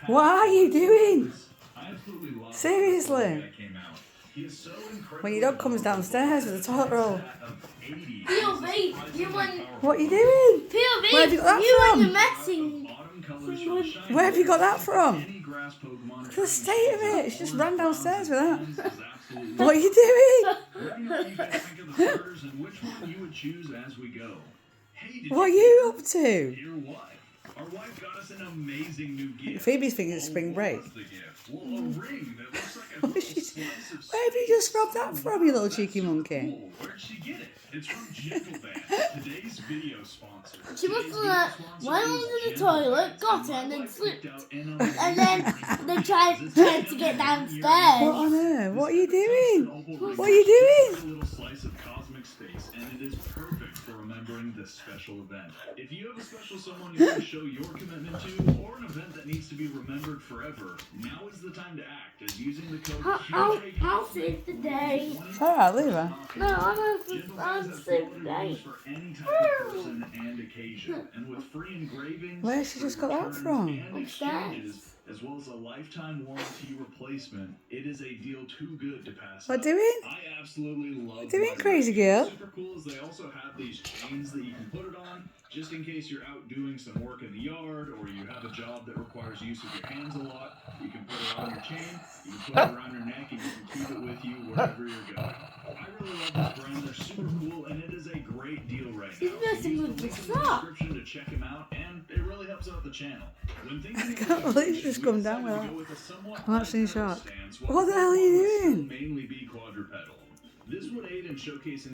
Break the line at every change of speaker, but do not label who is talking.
What are you doing? Seriously? When your dog comes downstairs with a toilet roll.
POV, you want...
What are you doing?
POV,
Where have you got that
you
from?
want the messing.
Where have you got that from? Look at the state of it. She just ran downstairs with that. What are you doing? What are you up to? Phoebe's thinking it's spring break. Where have you just grabbed that from, you little cheeky monkey?
Where'd she get it? It's from Gentle Band, today's video sponsor.
She must have went under the toilet, got it, and then slipped. And then they tried to get downstairs.
What on earth? What are you doing? What are you doing?
A little slice of cosmic space, and it is perfect for remembering this special event. If you have a special someone you want to show your commitment to, or an event that needs to be remembered forever, now is the time to act, as using the code
I'll save the day.
Alright, leave her.
No, I'll save the day.
for any type of person and occasion. And with free engravings,
Where's she just got that from?
and exchanges, as well as a lifetime warranty replacement, it is a deal too good to pass
What
up.
doing?
I absolutely love
What doing,
my
crazy
merch.
girl?
Super cool is they also have these chains that you can put it on, just in case you're out doing some work in the yard, or you have a job that requires use of your hands a lot. You can put it on your chain, you can put it around your neck, and you can keep it with you wherever you're going. I really love this brand. They're super cool, and it is a great deal right now.
She's messing
Use
with
the
the
link in
sock.
description to check them out, and it really helps out the channel. When thinking
I can't believe she's just come down with that. I'm actually in shock. What the hell are you doing?
Mainly be quadrupedal. This would aid in showcasing